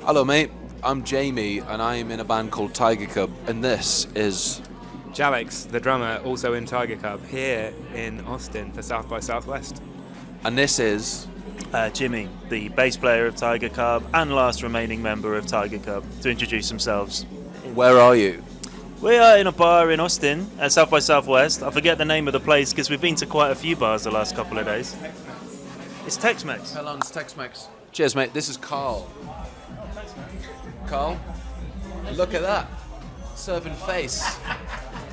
Hello, mate. I'm Jamie, and I'm in a band called Tigercub, and this is... Allix, the drummer, also in Tigercub, here in Austin for South by Southwest. And this is... Jimmy, the bass player of Tigercub and last remaining member of Tigercub, to introduce themselves. Where are you? We are in a bar in Austin at South by Southwest. I forget the name of the place because we've been to quite a few bars the last couple of days. It's Tex-Mex. How long's Tex-Mex? Cheers, mate. This is Carl. Carl, look at that. Serving face.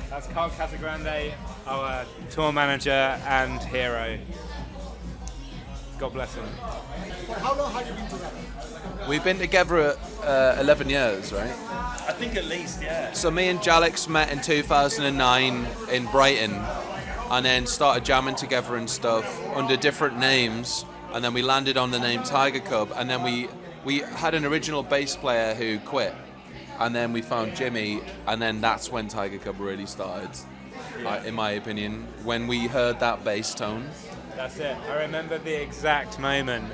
That's Carl Casagrande, our tour manager and hero. God bless him. How long have you been together? We've been together 11 years, right? I think at least, yeah. So me and Allix met in 2009 in Brighton, and then started jamming together and stuff under different names, and then we landed on the name Tigercub, and then we had an original bass player who quit, and then we found Jimmy, and then that's when Tigercub really started, in my opinion, when we heard that bass tone. That's it. I remember the exact moment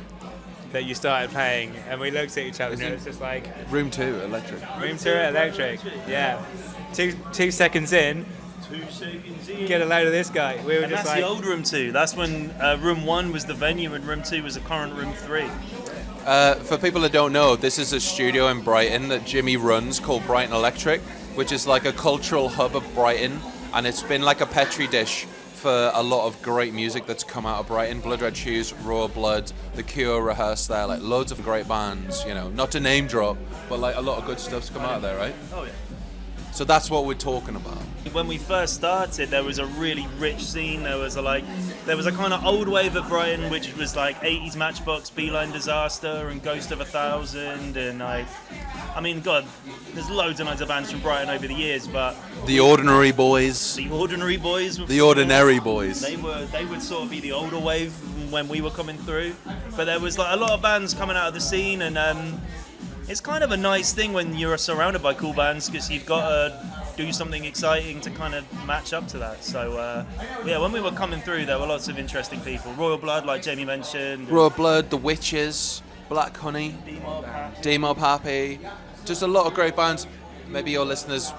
that you started playing, and we looked at each other, and it was just like... Room 2, Electric. Room 2 Electric, yeah. Two seconds in, 2 seconds in. get a load of this guy. We were And just that's like... the old Room 2. That's when Room 1 was the venue and Room 2 was the current Room 3. For people that don't know, this is a studio in Brighton that Jimmy runs called Brighton Electric, which is like a cultural hub of Brighton, and it's been like a petri dish for a lot of great music that's come out of Brighton. Blood Red Shoes, Raw Blood, The Cure rehearsed there, like loads of great bands, you know, not to name drop, but like a lot of good stuff's come out of there, right? Oh, yeah. So that's what we're talking about. When we first started, there was a really rich scene. There was a kind of old wave of Brighton, which was like 80s Matchbox, Beeline Disaster, and Ghost of 1000, and I mean, God, there's loads and loads of bands from Brighton over the years, but The Ordinary Boys. the Ordinary Boys, were The Ordinary Boys. They would sort of be the older wave when we were coming through, but there was like a lot of bands coming out of the scene, and it's kind of a nice thing when you're surrounded by cool bands because you've got to do something exciting to kind of match up to that. So, yeah, when we were coming through, there were lots of interesting people. Royal Blood, like Jamie mentioned. Raw Blood, The Witches, Black Honey, D-Mob Happy. Just a lot of great bands. Maybe your listeners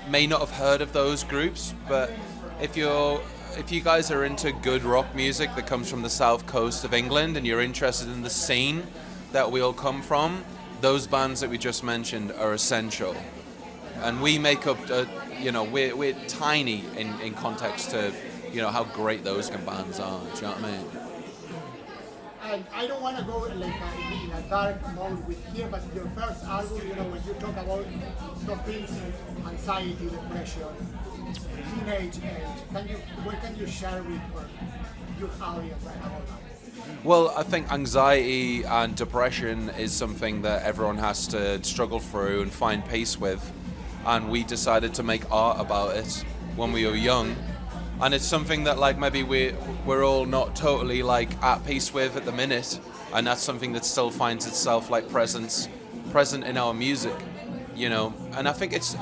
may not have heard of those groups, but if you guys are into good rock music that comes from the south coast of England and you're interested in the scene that we all come from, those bands that we just mentioned are essential. And we make up, we're tiny in context to, how great those bands are. Do you know what I mean? And I don't want to go like in a dark mode with here, but your first album, when you talk about those things, anxiety, depression, teenage age, what can you share with your audience about that? Well, I think anxiety and depression is something that everyone has to struggle through and find peace with. And we decided to make art about it when we were young. And it's something that like maybe we're all not totally like at peace with at the minute. And that's something that still finds itself like present in our music, And I think it's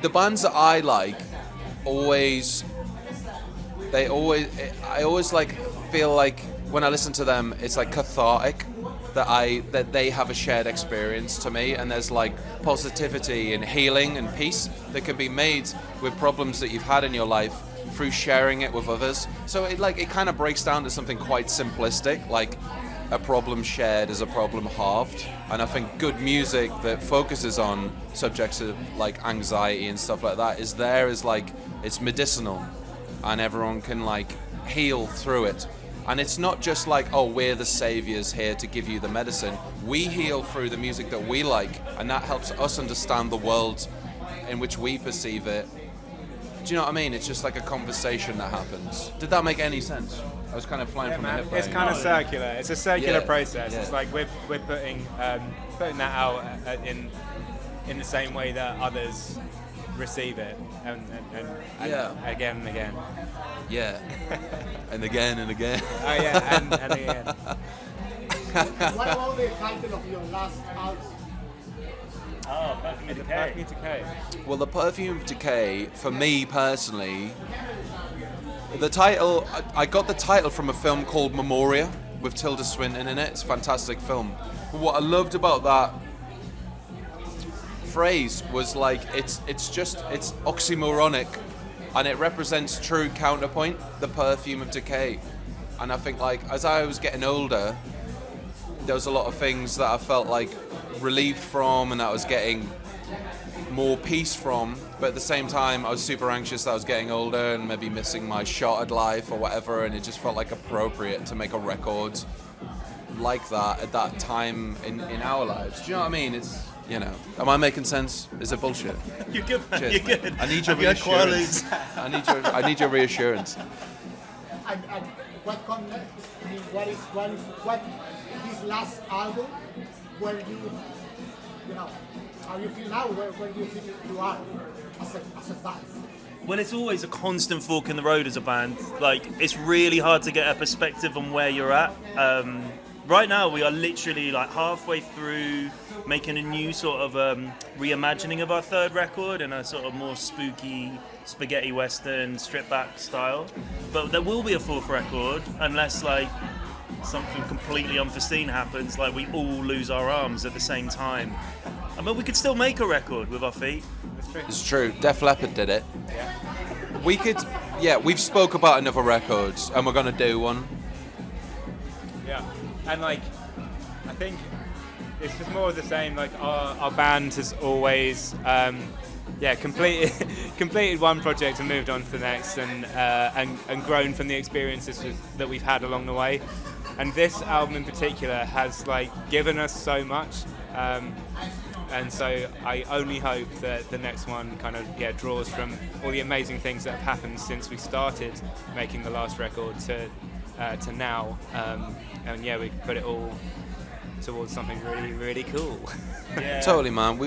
the bands that I like I always like feel like when I listen to them, it's like cathartic that they have a shared experience to me, and there's like positivity and healing and peace that can be made with problems that you've had in your life through sharing it with others. So it kind of breaks down to something quite simplistic, like a problem shared is a problem halved. And I think good music that focuses on subjects of like anxiety and stuff like that is like it's medicinal, and everyone can like heal through it. And it's not just like, oh, we're the saviors here to give you the medicine. We heal through the music that we like, and that helps us understand the world in which we perceive it. Do you know what I mean? It's just like a conversation that happens. Did that make any sense? I was kind of flying from the hip. It's kind of circular. It's a circular process. Yeah. It's like we're putting that out in the same way that others receive it, and again and again. Yeah. And again and again. Oh yeah, and again. What about the title of your last album? Oh, Perfume of Decay. Perfume of Decay. Well, the Perfume of Decay, for me personally, the title, I got the title from a film called Memoria with Tilda Swinton in it. It's a fantastic film. But what I loved about that phrase was like it's oxymoronic, and it represents true counterpoint, the perfume of decay. And I think like as I was getting older, there was a lot of things that I felt like relieved from, and that I was getting more peace from, but at the same time I was super anxious that I was getting older and maybe missing my shot at life or whatever, and it just felt like appropriate to make a record like that at that time in our lives. Do you know what I mean? It's, you know, am I making sense? Is it bullshit? You're good, man. Cheers, You're mate. good. I need your Have you had reassurance. Quaaludes? I need your reassurance. And what comes next? I mean, what this last album, where you know, how you feel now, where do you think you are as a band? Well, it's always a constant fork in the road as a band. Like, it's really hard to get a perspective on where you're at. Right now, we are literally like halfway through making a new sort of reimagining of our third record in a sort of more spooky spaghetti western stripped back style. But there will be a fourth record unless like something completely unforeseen happens, like we all lose our arms at the same time. I mean, we could still make a record with our feet. It's true. Def Leppard did it. We could, we've spoke about another records, and we're gonna do one. Yeah, and like, I think it's just more of the same. Like our band has always, completed one project and moved on to the next, and grown from the experiences that we've had along the way. And this album in particular has like given us so much. And so I only hope that the next one kind of draws from all the amazing things that have happened since we started making the last record to now, and we can put it all towards something really, really cool. Yeah. Totally, man.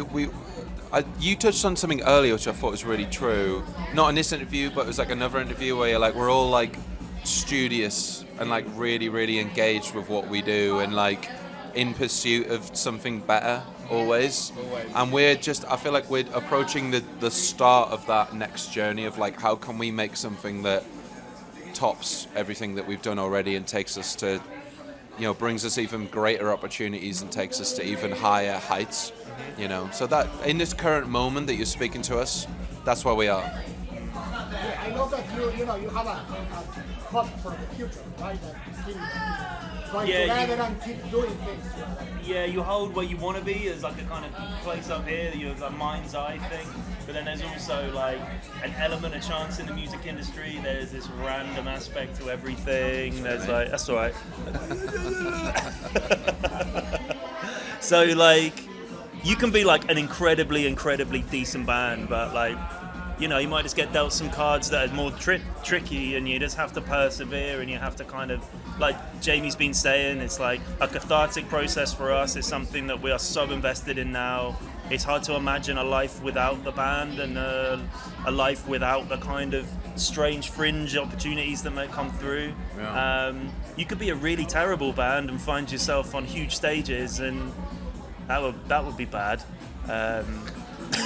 You touched on something earlier which I thought was really true. Not in this interview, but it was like another interview where you're like, we're all like studious and like really, really engaged with what we do and like in pursuit of something better. Always. And I feel like we're approaching the start of that next journey of like, how can we make something that tops everything that we've done already and takes us to, you know, brings us even greater opportunities and takes us to even higher heights, you know. So that in this current moment that you're speaking to us, that's where we are. Yeah, I love that you have a hope for the future, right? That still going together and keep doing things. Yeah, you hold where you want to be as like a kind of place up here, you have a mind's eye thing, but then there's also like an element of chance in the music industry. There's this random aspect to everything. There's like, that's all right. So like, you can be like an incredibly, incredibly decent band, but like, you know, you might just get dealt some cards that are more tricky, and you just have to persevere, and you have to kind of, like Jamie's been saying, it's like a cathartic process for us. It's something that we are so invested in now. It's hard to imagine a life without the band and a life without the kind of strange fringe opportunities that might come through. Yeah. You could be a really terrible band and find yourself on huge stages, and that would be bad.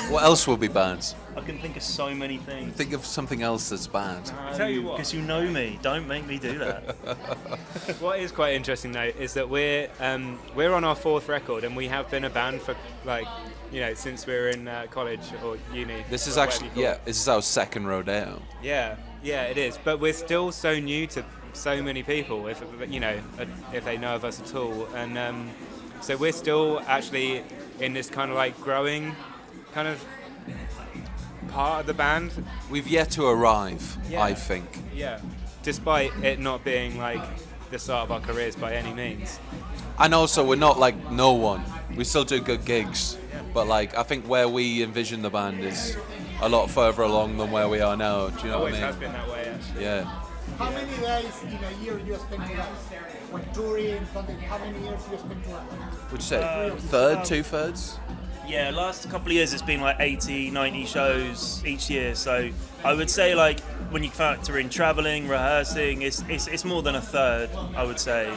What else will be bad? I can think of so many things. Think of something else that's bad. Tell you what, because you know me. Don't make me do that. What is quite interesting though is that we're on our fourth record, and we have been a band for like, you know, since we were in college or uni. This is actually this is our second rodeo. Yeah, it is. But we're still so new to so many people, if they know of us at all, and so we're still actually in this kind of like growing kind of part of the band. We've yet to arrive, I think. Yeah, despite it not being like the start of our careers by any means. And also, we're not like no one. We still do good gigs, but like I think where we envision the band is a lot further along than where we are now. Do you know what I mean? Always has been that way, actually. Yeah. How many days in a year you spend with us? When touring, something, how many years you spend with us? Would you say third, 2/3? Yeah, last couple of years it's been like 80, 90 shows each year. So I would say like when you factor in traveling, rehearsing, it's more than a third, I would say.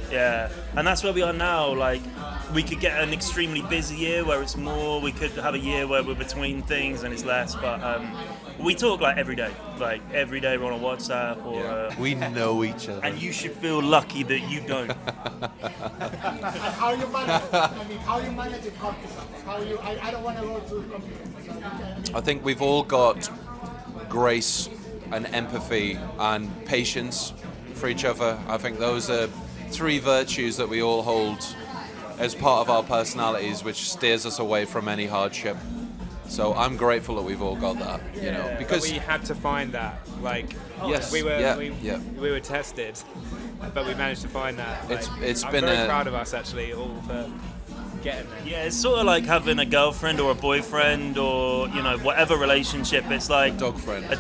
Yeah, and that's where we are now. Like we could get an extremely busy year where it's more. We could have a year where we're between things and it's less. But We talk like every day. Like every day we're on a WhatsApp or. We know each other. And you should feel lucky that you don't. And how you manage? I mean, how you manage it confidence? How you? I don't want to go too complicated. I think we've all got grace and empathy and patience for each other. I think those are 3 virtues that we all hold as part of our personalities, which steers us away from any hardship. So I'm grateful that we've all got that, you know, because we had to find that. Like, yes, we were yeah. we were tested, but we managed to find that. Like, It's I'm been very proud of us actually, all for getting there. Yeah, it's sort of like having a girlfriend or a boyfriend or, you know, whatever relationship. It's like a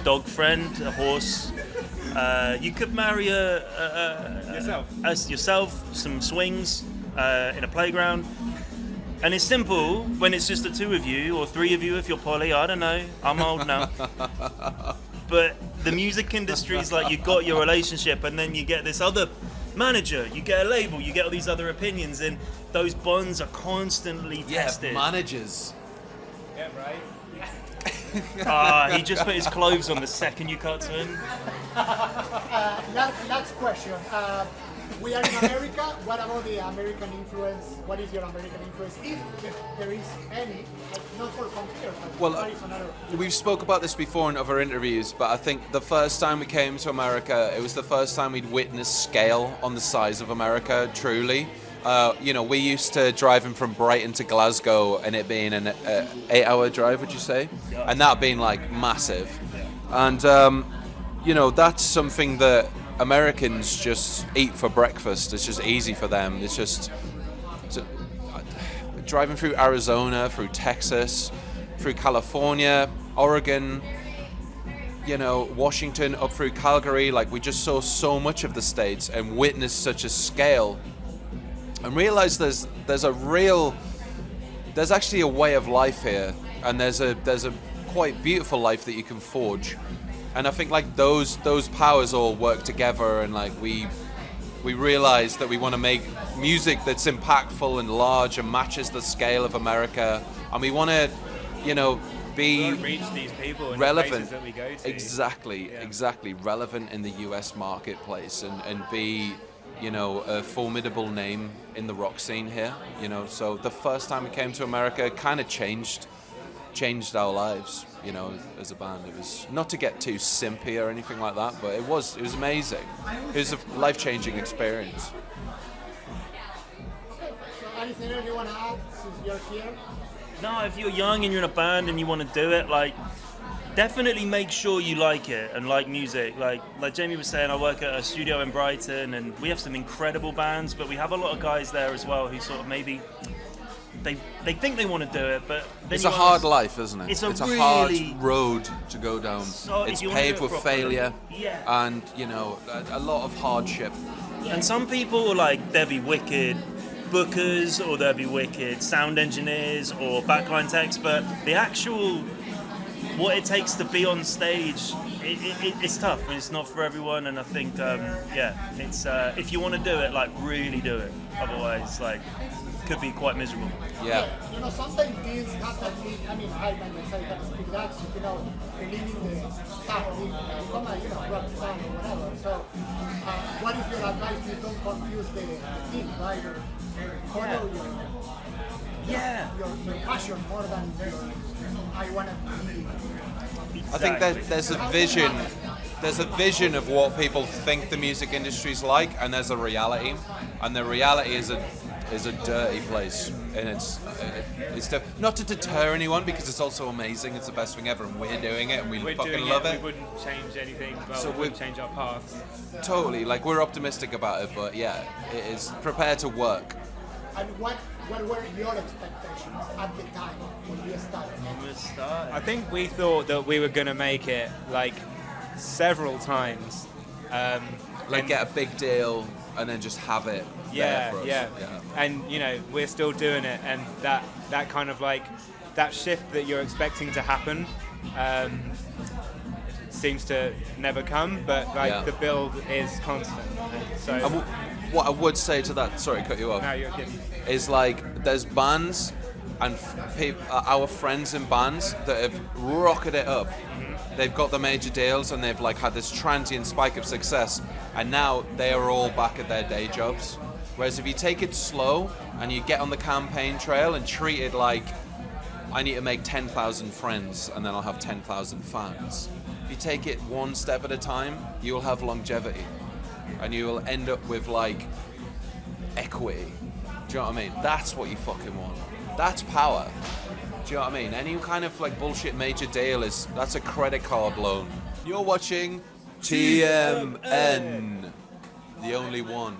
dog friend, a horse. You could marry yourself, some swings in a playground. And it's simple when it's just the 2 of you or 3 of you if you're poly. I don't know. I'm old now. But the music industry is like you got your relationship and then you get this other manager, you get a label, you get all these other opinions, and those bonds are constantly tested. Managers. Yeah, right. He just put his clothes on the second you cut to him. Last question. We are in America. What about the American influence? What is your American influence, if there is any? Not for computers, but Well, what is another? we've spoke about this before in other interviews, but I think the first time we came to America, it was the first time we'd witnessed scale on the size of America, truly. You know, we used to driving from Brighton to Glasgow and it being an 8-hour drive, would you say? And that being like massive. And, you know, that's something that Americans just eat for breakfast. It's just easy for them. It's just driving through Arizona, through Texas, through California, Oregon, you know, Washington, up through Calgary. Like, we just saw so much of the States and witnessed such a scale and realized there's actually a way of life here, and there's a quite beautiful life that you can forge. And I think like those powers all work together, and like we realize that we want to make music that's impactful and large and matches the scale of America, and we want to, you know, be reach these people in relevant. the places that we go to. Exactly relevant in the US marketplace, and be, you know, a formidable name in the rock scene here, you know. So the first time we came to America kind of changed our lives, you know, as a band. It was not to get too simpy or anything like that, but it was amazing. It was a life-changing experience. So anything else you want to add since you're here? No, if you're young and you're in a band and you want to do it, like, definitely make sure you like it and like music. Like Jamie was saying, I work at a studio in Brighton and we have some incredible bands, but we have a lot of guys there as well who sort of maybe they think they want to do it, but then it's a hard life, isn't it? It's a really hard road to go down. So it's paved with failure, and, you know, a lot of hardship. And some people, like, they'll be wicked bookers or they'll be wicked sound engineers or backline techs, but the actual what it takes to be on stage, it's tough and it's not for everyone. And I think it's if you want to do it, like, really do it, otherwise, like, could be quite miserable. Yeah. You know, sometimes things happen. I mean, I can speak that, you know, believing the stuff, you become a, you know, rock star or whatever. So, what is your advice? You don't confuse the things, right? Follow your passion more than I want to be. I think that there's a vision. There's a vision of what people think the music industry's like, and there's a reality, and the reality is a dirty place, and it's not to deter anyone, because it's also amazing. It's the best thing ever, and we're doing it, and we fucking love it. We wouldn't change anything. Well, So we wouldn't change our paths. Totally, like, we're optimistic about it, but yeah, it is prepared to work. And what were your expectations at the time when you started? I think we thought that we were going to make it, like, several times. Get a big deal and then just have it there for us. Yeah. And, you know, we're still doing it, and that kind of, like, that shift that you're expecting to happen seems to never come, but, like, the build is constant. And so What I would say to that, sorry, cut you off, no, you're good. is, like, there's bands and our friends in bands that have rocketed it up. They've got the major deals and they've like had this transient spike of success, and now they are all back at their day jobs. Whereas if you take it slow and you get on the campaign trail and treat it like, I need to make 10,000 friends and then I'll have 10,000 fans. If you take it one step at a time, you will have longevity and you will end up with like equity. Do you know what I mean? That's what you fucking want. That's power. Do you know what I mean? Any kind of like bullshit major deal that's a credit card loan. You're watching TMN, the only one.